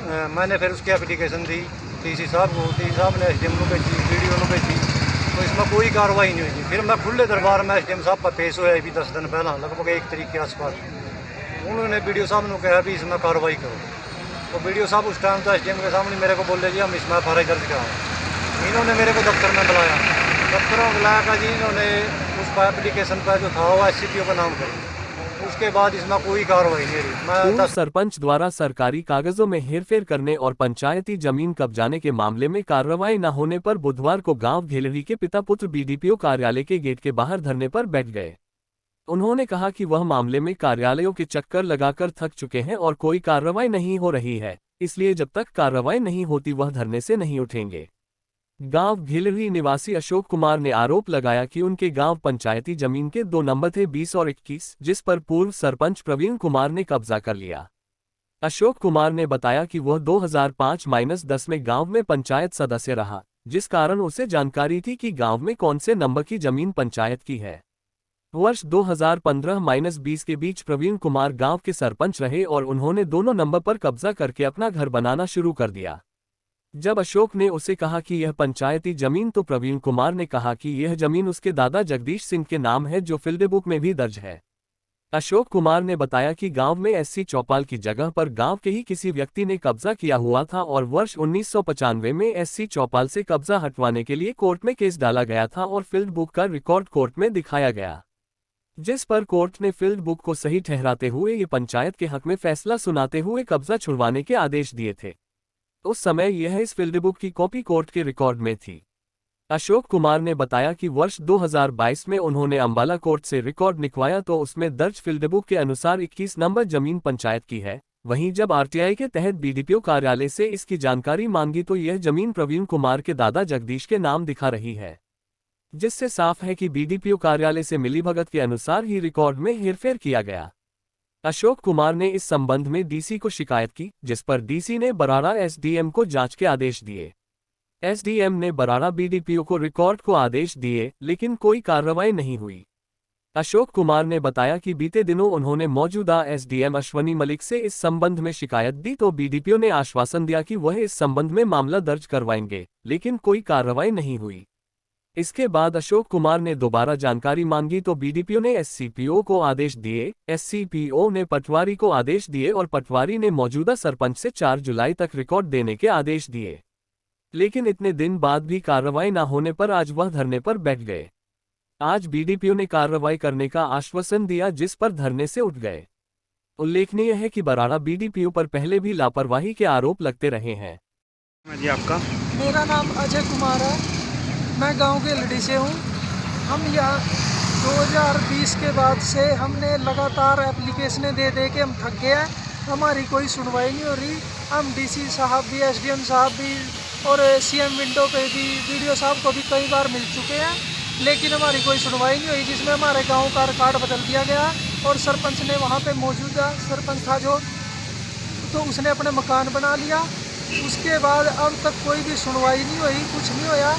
मैंने फिर उसकी एप्लीकेशन दी टीसी साहब को, टीसी साहब ने एसडीएम को भेजी, वीडियो को भेजी, तो इसमें कोई कार्रवाई नहीं हुई। फिर मैं खुले दरबार में एसडीएम साहब का पेश होया भी 10 दिन पहला, लगभग 1 तारीख के आसपास। उन्होंने वीडियो साहब ने कहा भी इसमें कार्रवाई करो, तो वीडियो साहब उस टाइम तो एसडीएम के सामने मेरे को बोले जी हम इसमें एफआईआर दर्ज कराएं। इन्होंने मेरे को दफ्तर में बुलाया, दफ्तर में बुलाया का जी इन्होंने उस पर एप्लीकेशन पर जो था वो एससीपीओ का नाम कर, उसके बाद इसमें कोई कार्रवाई नहीं हुई। पूर्व सरपंच द्वारा सरकारी कागजों में हेरफेर करने और पंचायती जमीन कब्जाने के मामले में कार्रवाई न होने पर बुधवार को गांव घेलरी के पिता पुत्र बीडीपीओ कार्यालय के गेट के बाहर धरने पर बैठ गए। उन्होंने कहा कि वह मामले में कार्यालयों के चक्कर लगाकर थक चुके हैं और कोई कार्रवाई नहीं हो रही है, इसलिए जब तक कार्रवाई नहीं होती वह धरने से नहीं उठेंगे। गांव घेलरी निवासी अशोक कुमार ने आरोप लगाया कि उनके गांव पंचायती जमीन के 2 नंबर थे 20 और 21, जिस पर पूर्व सरपंच प्रवीण कुमार ने कब्जा कर लिया। अशोक कुमार ने बताया कि वह 2005-10 में गांव में पंचायत सदस्य रहा, जिस कारण उसे जानकारी थी कि गांव में कौन से नंबर की जमीन पंचायत की है। वर्ष 2015-20 के बीच प्रवीण कुमार गांव के सरपंच रहे और उन्होंने दोनों नंबर पर कब्जा करके अपना घर बनाना शुरू कर दिया। जब अशोक ने उसे कहा कि यह पंचायती जमीन, तो प्रवीण कुमार ने कहा कि यह जमीन उसके दादा जगदीश सिंह के नाम है, जो फील्ड बुक में भी दर्ज है। अशोक कुमार ने बताया कि गांव में एससी चौपाल की जगह पर गांव के ही किसी व्यक्ति ने कब्जा किया हुआ था और वर्ष 1995 में एससी चौपाल से कब्जा हटवाने के लिए कोर्ट में केस डाला गया था और फील्ड बुक का रिकॉर्ड कोर्ट में दिखाया गया, जिस पर कोर्ट ने फील्ड बुक को सही ठहराते हुए ये पंचायत के हक में फैसला सुनाते हुए कब्जा छुड़वाने के आदेश दिए थे। उस समय यह इस फील्ड बुक की कॉपी कोर्ट के रिकॉर्ड में थी। अशोक कुमार ने बताया कि वर्ष 2022 में उन्होंने अंबाला कोर्ट से रिकॉर्ड निकलवाया तो उसमें दर्ज फील्ड बुक के अनुसार 21 नंबर जमीन पंचायत की है। वहीं जब आरटीआई के तहत बीडीपीओ कार्यालय से इसकी जानकारी मांगी तो यह जमीन प्रवीण कुमार के दादा जगदीश के नाम दिखा रही है, जिससे साफ है कि बीडीपीओ कार्यालय से मिलीभगत के अनुसार ही रिकॉर्ड में हेरफेर किया गया। अशोक कुमार ने इस संबंध में डीसी को शिकायत की, जिस पर डीसी ने बराड़ा एसडीएम को जांच के आदेश दिए। एसडीएम ने बराड़ा बीडीपीओ को रिकॉर्ड को आदेश दिए, लेकिन कोई कार्रवाई नहीं हुई। अशोक कुमार ने बताया कि बीते दिनों उन्होंने मौजूदा एसडीएम अश्वनी मलिक से इस संबंध में शिकायत दी तो बीडीपीओ ने आश्वासन दिया कि वह इस संबंध में मामला दर्ज करवाएंगे, लेकिन कोई कार्रवाई नहीं हुई। इसके बाद अशोक कुमार ने दोबारा जानकारी मांगी तो बीडीपीओ ने एससीपीओ को आदेश दिए, एससीपीओ ने पटवारी को आदेश दिए और पटवारी ने मौजूदा सरपंच से 4 जुलाई तक रिकॉर्ड देने के आदेश दिए। लेकिन इतने दिन बाद भी कार्रवाई न होने पर आज वह धरने पर बैठ गए। आज बीडीपीओ ने कार्रवाई करने का आश्वासन दिया, जिस पर धरने से उठ गए। उल्लेखनीय है कि बराड़ा बीडीपीओ पर पहले भी लापरवाही के आरोप लगते रहे हैं। जी आपका? मेरा नाम अजय कुमार है, मैं गांव के लड़ी से हूँ। हम यहाँ 2020 के बाद से हमने लगातार एप्लीकेशनें दे दे के हम थक गए हैं, हमारी कोई सुनवाई नहीं हो रही। हम डीसी साहब भी, एसडीएम साहब भी और सीएम विंडो पे भी, वीडियो साहब को भी कई बार मिल चुके हैं, लेकिन हमारी कोई सुनवाई नहीं हुई। जिसमें हमारे गाँव का रिकॉर्ड बदल दिया गया और सरपंच ने, वहाँ पर मौजूदा सरपंच था जो, तो उसने अपने मकान बना लिया। उसके बाद अब तक कोई भी सुनवाई नहीं हुई, कुछ नहीं होया।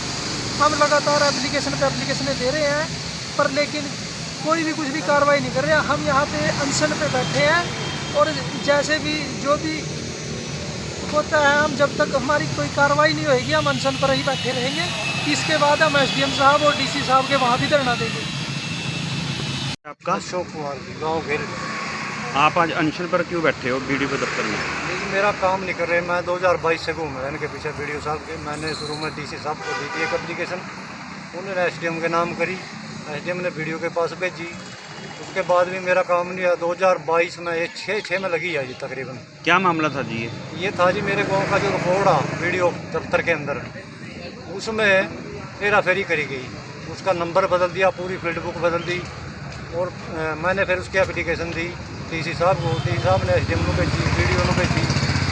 हम लगातार एप्लीकेशन पे एप्लीकेशनें दे रहे हैं, पर लेकिन कोई भी कुछ भी कार्रवाई नहीं कर रहे हैं। हम यहाँ पे अनशन पे बैठे हैं और जैसे भी जो भी होता है, हम जब तक हमारी कोई कार्रवाई नहीं होएगी हम अनशन पर ही बैठे रहेंगे। इसके बाद हम एसडीएम साहब और डीसी साहब के वहाँ भी धरना देंगे। आपका? अशोक कुमार, गाँव घेलरी। आप आज अनशन पर क्यों बैठे हो बीडीपीओ दफ्तर में? मेरा काम नहीं कर रहे, मैं 2022 से घूम रहा हूँ इनके पीछे वीडियो साहब के। मैंने शुरू में डीसी साहब को दी थी एक एप्लीकेशन, उन्होंने एसडीएम के नाम करी, एसडीएम ने वीडियो के पास भेजी। उसके बाद भी मेरा काम नहीं हुआ। 2022 में ये 6 में लगी है जी तकरीबन। क्या मामला था जी? ये था जी मेरे गाँव का जो रिकॉर्ड है वीडियो दफ्तर के अंदर, उसमें हेरा फेरी करी गई, उसका नंबर बदल दिया, पूरी फील्ड बुक बदल दी। और मैंने फिर उसकी एप्लीकेशन दी टीसी साहब को, टीसी साहब ने एसडीएम को भेजी, वीडियो को भेजी,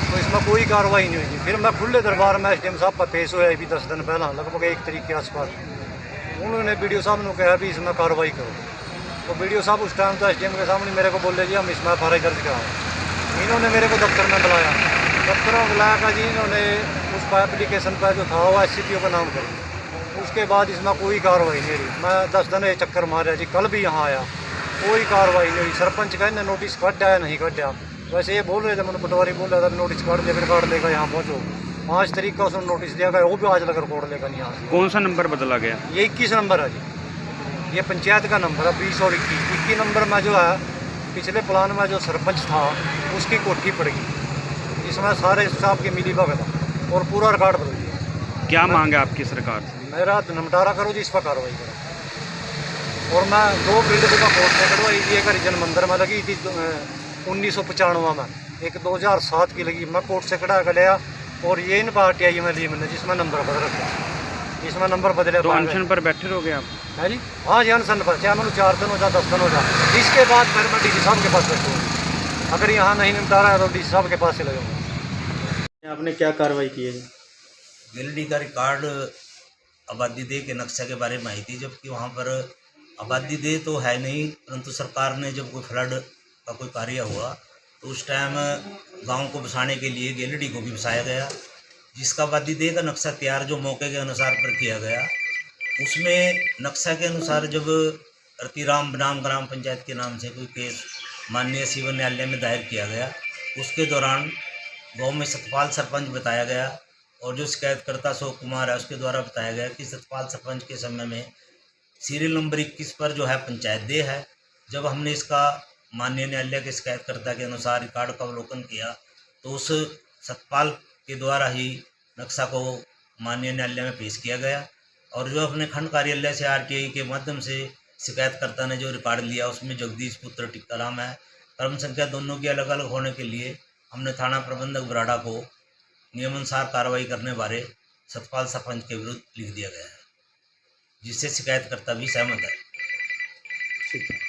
तो इसमें कोई कार्रवाई नहीं हुई। फिर मैं खुले दरबार में एसडीएम साहब का पेश होया भी 10 दिन पहला, लगभग 1 तारीख के आसपास। उन्होंने वीडियो साहब ने कहा भी इसमें कार्रवाई करो, तो वीडियो साहब उस टाइम तो एसडीएम के सामने मेरे को बोले जी हम इसमें एफआईआर दर्ज कराएं। इन्होंने मेरे को दफ्तर में बुलाया, दफ्तर में बुलाया का जी इन्होंने उस पर एप्लीकेशन पर जो था वो एससीपीओ का नाम कर, उसके बाद इसमें कोई कार्रवाई नहीं हुई। मैं 10 दिन चक्कर मारा जी, कल भी यहाँ आया, कोई कार्रवाई नहीं हुई। सरपंच का इन्हें नोटिस कट आया नहीं कट आया, वैसे ये बोल रहे थे, मैंने पटवारी बोल रहा था नोटिस काट दिया, फिर काट लेगा यहाँ पहुँचो। 5 तारीख का उसने नोटिस दिया गया, वो भी आज लगर कोड लेकर नहीं यहाँ। कौन सा नंबर बदला गया? ये 21 नंबर है जी, ये पंचायत का नंबर है 20 और 21 नंबर में जो है पिछले प्लान में जो सरपंच था उसकी कोठी पड़ गई, इसमें सारे स्टाफ की मिली भगत है और पूरा रिकॉर्ड बदल दिया। क्या मांग है आपकी सरकार से? मेरा निपटारा करो जी, इस पर कार्रवाई करो। और मैं 2 फील्ड का कोर्ट से कटवाई थी, एक हरिजन मंदिर में लगी थी 1995 में, एक 2007 की लगी, मैं कोर्ट से कटा कर लिया। और ये इन पार्टी आई में ली मैंने जिसमें नंबर बदल रखा, इसमें नंबर बदले। तो अनशन पर बैठे रहोगे आप? है जी, हाँ जी, अनशन पर, चाहे मैंने 4 दिन हो जा 10 दिन हो जा, इसके बाद फिर मैं DC साहब के पास बैठूँगा। अगर यहाँ नहीं निपटारा है तो DC साहब के पास से लगूँगा। आपने क्या कार्रवाई की है? गिलडी का रिकॉर्ड आबादी दे के नक्शे के बारे में आई थी, जबकि वहाँ पर आबादी दे तो है नहीं, परंतु सरकार ने जब कोई फ्लड का कोई कार्य हुआ तो उस टाइम गांव को बसाने के लिए गिलडी को भी बसाया गया, जिसका आबादी दे का नक्शा तैयार जो मौके के अनुसार पर किया गया। उसमें नक्शा के अनुसार जब रतिराम बनाम ग्राम पंचायत के नाम से कोई केस माननीय शिव न्यायालय में दायर किया गया, उसके दौरान गाँव में सतपाल सरपंच बताया गया और जो शिकायतकर्ता अशोक कुमार है उसके द्वारा बताया गया कि सतपाल सरपंच के समय में सीरियल नंबर 21 पर जो है पंचायत दे है। जब हमने इसका माननीय न्यायालय के शिकायतकर्ता के अनुसार रिकॉर्ड का अवलोकन किया तो उस सतपाल के द्वारा ही नक्शा को माननीय न्यायालय में पेश किया गया। और जो अपने खंड कार्यालय से RTI के माध्यम से शिकायतकर्ता ने जो रिकॉर्ड लिया उसमें जगदीश पुत्र टिक्काराम है। क्रम संख्या दोनों की अलग अलग होने के लिए हमने थाना प्रबंधक बराड़ा को नियमानुसार कार्रवाई करने बारे सतपाल सरपंच के विरुद्ध लिख दिया गया है, जिससे शिकायतकर्ता भी सहमत है। ठीक है।